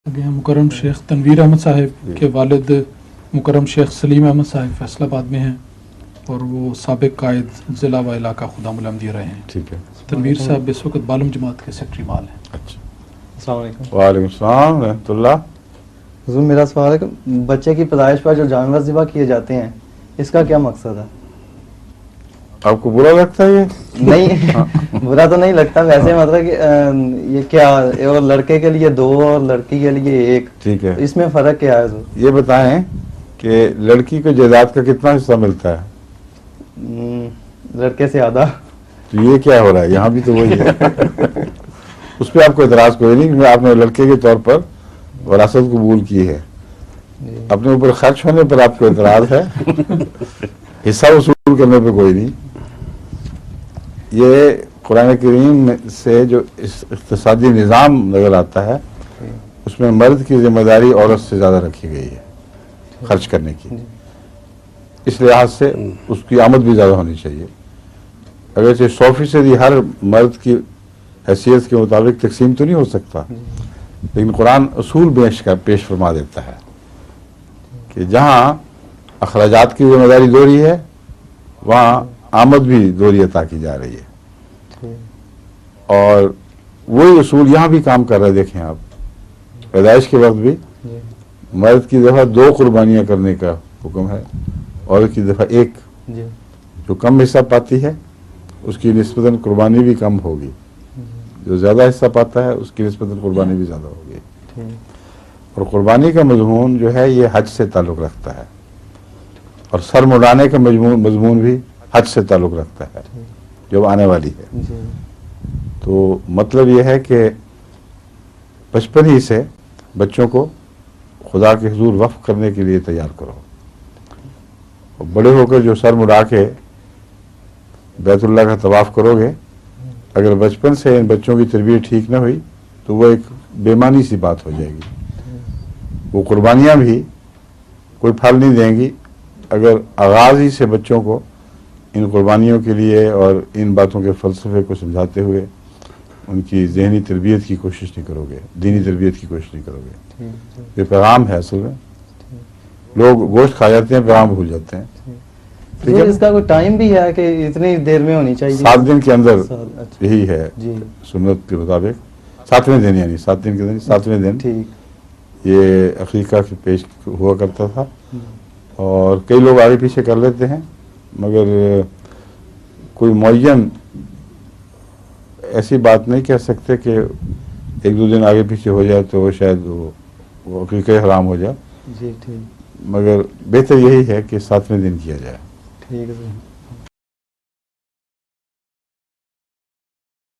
مکرم شیخ تنویر احمد صاحب کے والد مکرم شیخ سلیم احمد صاحب فیصل آباد میں ہیں اور وہ سابق قائد ضلع و علاقہ خدام العمدیہ رہے ہیں. ٹھیک ہے. تنویر صاحب اس وقت بالم جماعت کے سیکرٹری مال ہیں. اچھا. السلام علیکم. وعلیکم السلام ورحمۃ اللہ. حضور میرا سوال ہے کہ بچے کی پیدائش پر جو جانور ذبح کیے جاتے ہیں اس کا کیا مقصد ہے؟ آپ کو برا لگتا ہے یہ؟ نہیں برا تو نہیں لگتا، ویسے مطلب کہ یہ کیا اور لڑکے کے لیے 2 اور لڑکی کے لیے 1، ٹھیک ہے. اس میں فرق کیا ہے حضور؟ یہ بتائیں کہ لڑکی کو جائیداد کا کتنا حصہ ملتا ہے؟ لڑکے سے آدھا. تو یہ کیا ہو رہا ہے؟ یہاں بھی تو وہی ہے. اس پہ آپ کو اعتراض کوئی نہیں کہ آپ نے لڑکے کے طور پر وراثت قبول کی ہے. اپنے اوپر خرچ ہونے پر آپ کو اعتراض ہے، حصہ وصول کرنے پہ کوئی نہیں. یہ قرآن کریم سے جو اقتصادی نظام نظر آتا ہے اس میں مرد کی ذمہ داری عورت سے زیادہ رکھی گئی ہے خرچ کرنے کی. اس لحاظ سے اس کی آمد بھی زیادہ ہونی چاہیے. اگرچہ 100% ہر مرد کی حیثیت کے مطابق تقسیم تو نہیں ہو سکتا، لیکن قرآن اصول پیش فرما دیتا ہے کہ جہاں اخراجات کی ذمہ داری دوہری ہے وہاں آمد بھی دوہری عطا کی جا رہی ہے. اور وہی اصول یہاں بھی کام کر رہے. دیکھیں آپ پیدائش کے وقت بھی مرد کی دفعہ 2 قربانیاں کرنے کا حکم ہے، عورت کی دفعہ 1. جو کم حصہ پاتی ہے اس کی نسبتاً قربانی بھی کم ہوگی، جو زیادہ حصہ پاتا ہے اس کی نسبتاً قربانی بھی زیادہ ہوگی. اور قربانی کا مضمون جو ہے یہ حج سے تعلق رکھتا ہے، اور سر مڑانے کا مضمون بھی حج سے تعلق رکھتا ہے جو آنے والی ہے. تو مطلب یہ ہے کہ بچپن ہی سے بچوں کو خدا کے حضور وقف کرنے کے لیے تیار کرو. اور بڑے ہو کر جو سر مڑا کے بیت اللہ کا طواف کرو گے، اگر بچپن سے ان بچوں کی تربیت ٹھیک نہ ہوئی تو وہ ایک بےمانی سی بات ہو جائے گی. وہ قربانیاں بھی کوئی پھل نہیں دیں گی اگر آغاز ہی سے بچوں کو ان قربانیوں کے لیے اور ان باتوں کے فلسفے کو سمجھاتے ہوئے ان کی ذہنی تربیت کی کوشش نہیں کرو گے، دینی تربیت کی کوشش نہیں کرو گے. یہ پیغام ہے. اصل میں لوگ گوشت کھا جاتے ہیں، پیغام بھول جاتے ہیں. ٹھیک ہے. اس کا کوئی ٹائم بھی ہے کہ اتنی دیر میں ہونی چاہیے؟ 7 دن کے اندر اچھا. یہی ہے سنت کے مطابق. 7ویں دن یعنی 7 دن کے دن 7ویں دن یہ عقیقہ کی پیش ہوا کرتا تھا. اور کئی لوگ آگے پیچھے کر لیتے ہیں، مگر کوئی معین ایسی بات نہیں کہہ سکتے کہ 1-2 دن آگے پیچھے ہو جائے تو شاید وہ عقیقہ حرام ہو جائے. جی ٹھیک. مگر بہتر یہی ہے کہ 7ویں دن کیا جائے. ٹھیک ہے.